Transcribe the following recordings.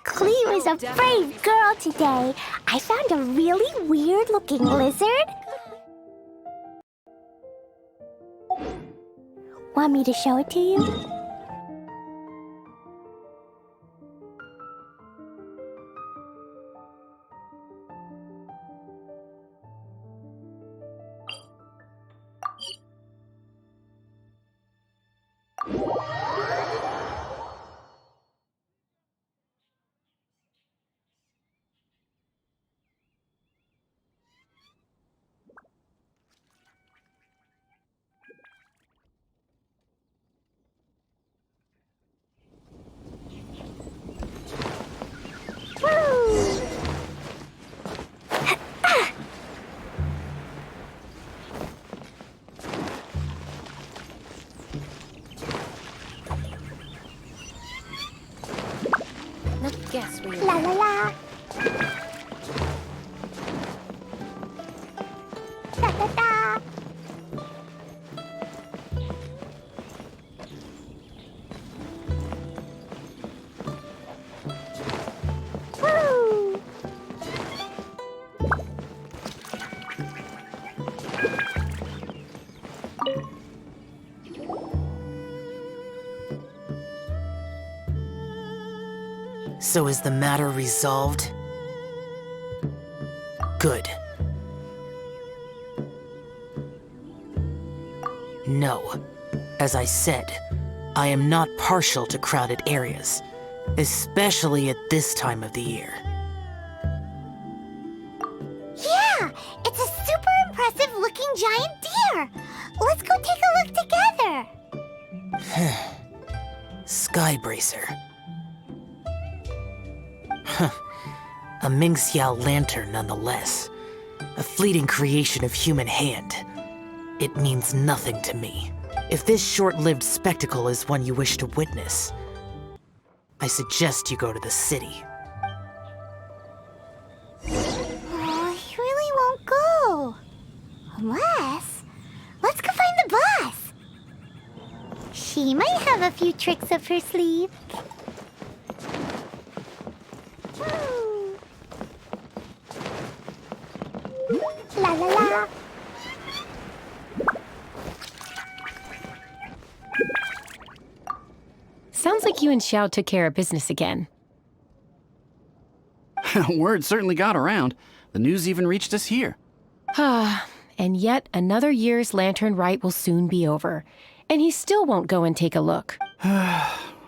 Cleo is a brave girl today. I found a really weird-looking lizard. Want me to show it to you? Let's guess where you're La la la. Da da da. Woo! So is the matter resolved? Good. No. As I said, I am not partial to crowded areas, especially at this time of the year. Yeah, it's a super impressive looking giant deer. Let's go take a look together. Skybracer. A Mingxiao lantern nonetheless. A fleeting creation of human hand. It means nothing to me. If this short-lived spectacle is one you wish to witness, I suggest you go to the city. Oh, he really won't go. Unless, let's go find the boss. She might have a few tricks up her sleeve. La la la. Sounds like you and Xiao took care of business again. Word certainly got around. The news even reached us here. And yet another year's lantern rite will soon be over. And he still won't go and take a look.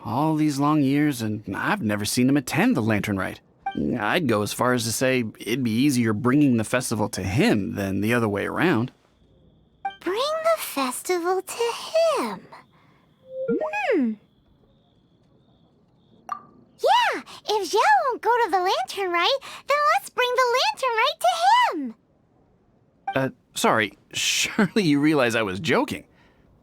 All these long years, and I've never seen him attend the lantern rite. I'd go as far as to say it'd be easier bringing the festival to him than the other way around. Bring the festival to him. Yeah, if Zhao won't go to the lantern rite, then let's bring the lantern rite to him. Sorry, surely you realize I was joking.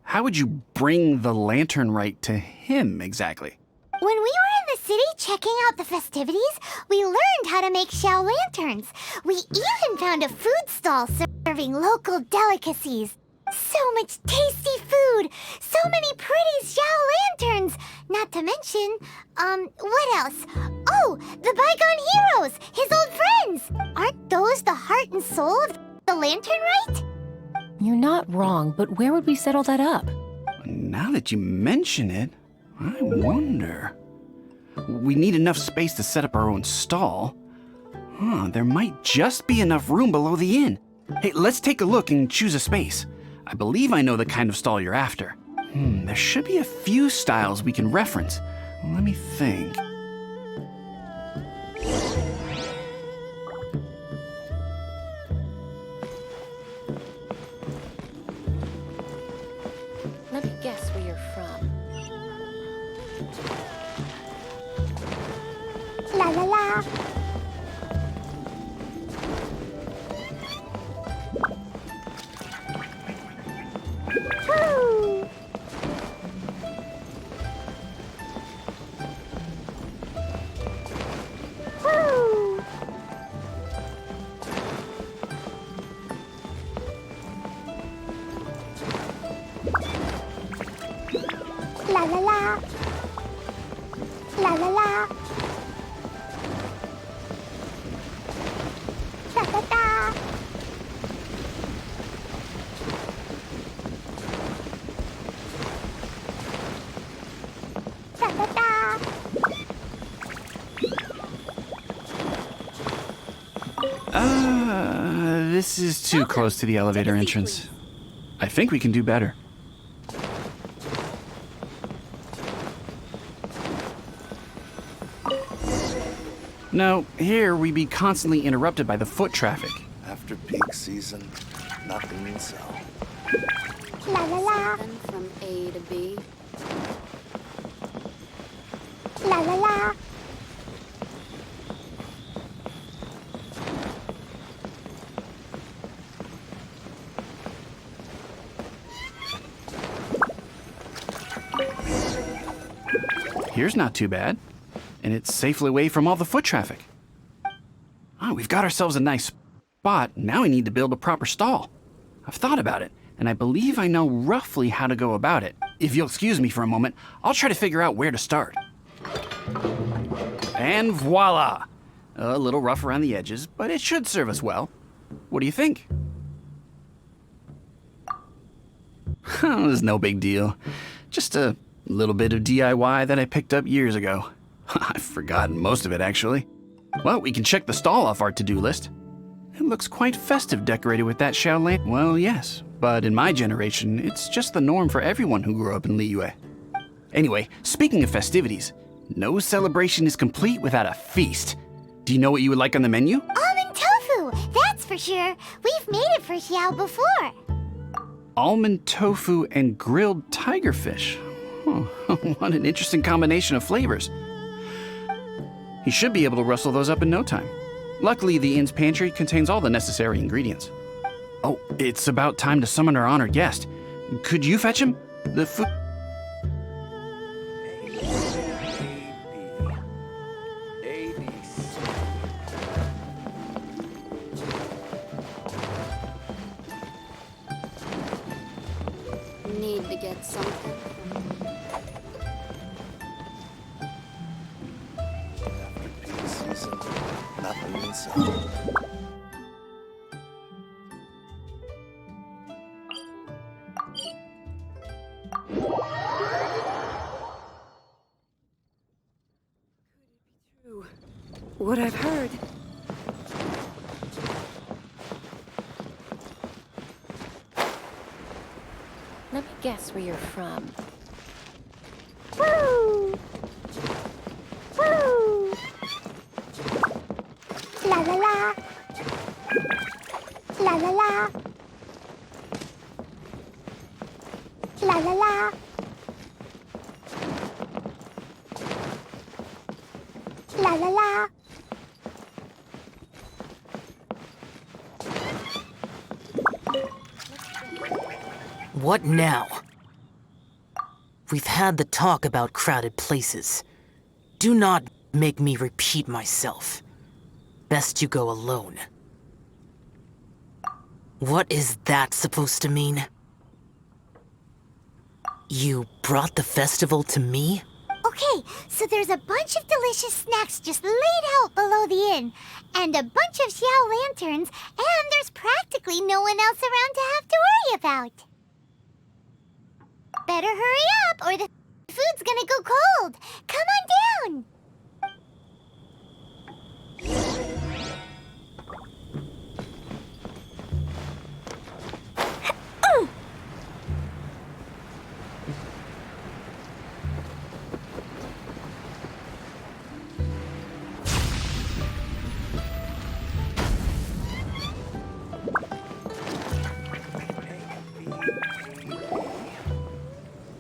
How would you bring the lantern rite to him exactly? When we were in the city checking out the festivities, we learned how to make Xiao lanterns. We even found a food stall serving local delicacies. So much tasty food! So many pretty Xiao lanterns! Not to mention, what else? Oh, the bygone heroes! His old friends! Aren't those the heart and soul of the lantern rite? You're not wrong, but where would we set all that up? Now that you mention it, I wonder. We need enough space to set up our own stall. There might just be enough room below the inn. Hey, let's take a look and choose a space. I believe I know the kind of stall you're after. There should be a few styles we can reference. Let me think. Let me guess where you're from. La la la. Woo! Woo! La la la. La la la. This is too close to the elevator entrance. I think we can do better. No, here we be constantly interrupted by the foot traffic. After peak season, nothing so. La la la, Then from A to B. la la la. Here's not too bad. And it's safely away from all the foot traffic. Ah, we've got ourselves a nice spot. Now we need to build a proper stall. I've thought about it, and I believe I know roughly how to go about it. If you'll excuse me for a moment, I'll try to figure out where to start. And voila! A little rough around the edges, but it should serve us well. What do you think? It's no big deal. Just a little bit of DIY that I picked up years ago. I've forgotten most of it, actually. Well, we can check the stall off our to-do list. It looks quite festive decorated with that Shaolin. Well, yes, but in my generation, it's just the norm for everyone who grew up in Liyue. Anyway, speaking of festivities, no celebration is complete without a feast. Do you know what you would like on the menu? Almond tofu, that's for sure. We've made it for Xiao before. Almond tofu and grilled tigerfish. Huh, what an interesting combination of flavors. He should be able to rustle those up in no time. Luckily, the inn's pantry contains all the necessary ingredients. Oh, it's about time to summon our honored guest. Could you fetch him? The food... Need to get something. After peak season, nothing so. What I've heard. Let me guess where you're from. Woo! Woo! La la la. La la la. La la la. La la la. What now? We've had the talk about crowded places. Do not make me repeat myself. Best you go alone. What is that supposed to mean? You brought the festival to me? Okay, so there's a bunch of delicious snacks just laid out below the inn, and a bunch of Xiao lanterns, and there's practically no one else around to have to worry about. Better hurry up, or the food's gonna go cold. Come on down.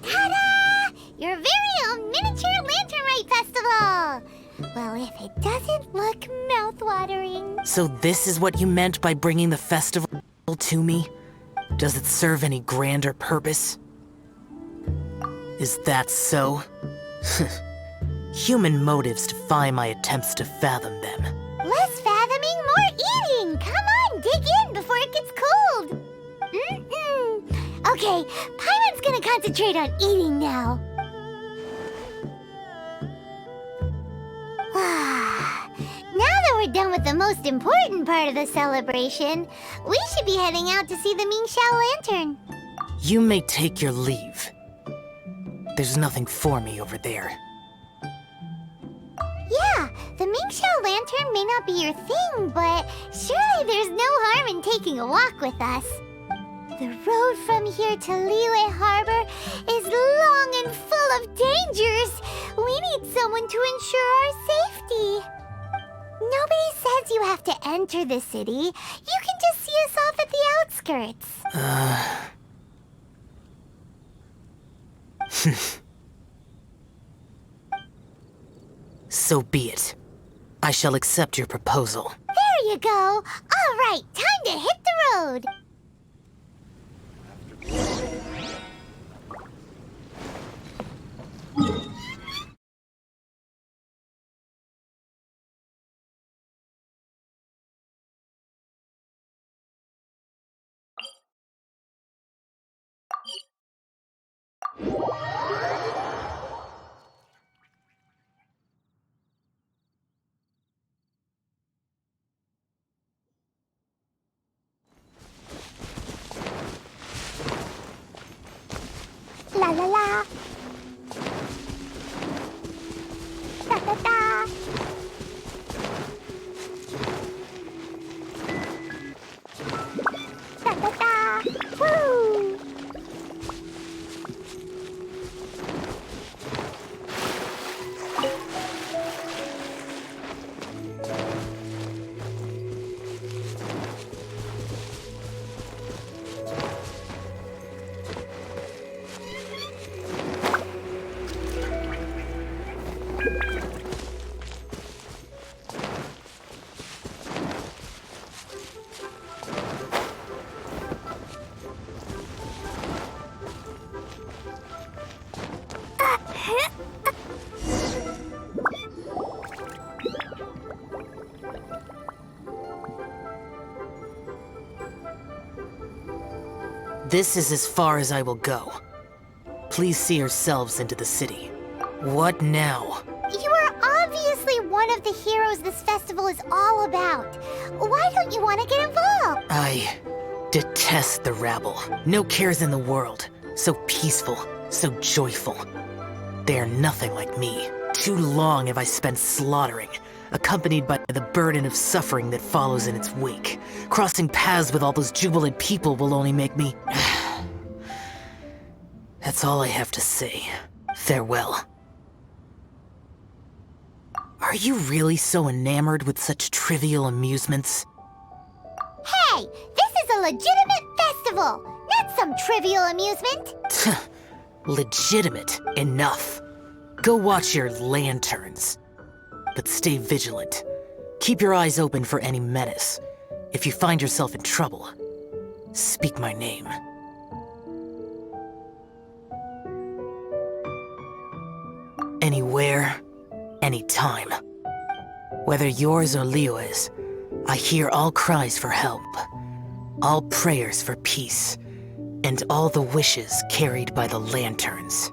Ta-da! Your very own miniature lantern rite festival! Well, if it doesn't look mouthwatering. So this is what you meant by bringing the festival to me? Does it serve any grander purpose? Is that so? Human motives defy my attempts to fathom them. Less fathoming, more eating! Come on, dig in before it gets cold! Okay, Paimon's gonna concentrate on eating now. Now that we're done with the most important part of the celebration, we should be heading out to see the Ming Xiao Lantern. You may take your leave. There's nothing for me over there. Yeah, the Ming Xiao lantern may not be your thing, but surely there's no harm in taking a walk with us. The road from here to Liyue Harbor is long and full of dangers. We need someone to ensure our safety. Nobody says you have to enter the city. You can just see us off at the outskirts. So be it. I shall accept your proposal. There you go. All right, time to hit the road. La la la. Da da da. Da da da. Woo. This is as far as I will go. Please see yourselves into the city. What now? You are obviously one of the heroes this festival is all about. Why don't you want to get involved? I detest the rabble. No cares in the world. So peaceful, so joyful. They are nothing like me. Too long have I spent slaughtering, accompanied by the burden of suffering that follows in its wake. Crossing paths with all those jubilant people will only make me... That's all I have to say. Farewell. Are you really so enamored with such trivial amusements? Hey, this is a legitimate festival, not some trivial amusement. Legitimate. Enough. Go watch your lanterns. But stay vigilant. Keep your eyes open for any menace. If you find yourself in trouble, speak my name. Anywhere, anytime. Whether yours or Liyue's, I hear all cries for help, all prayers for peace, and all the wishes carried by the lanterns.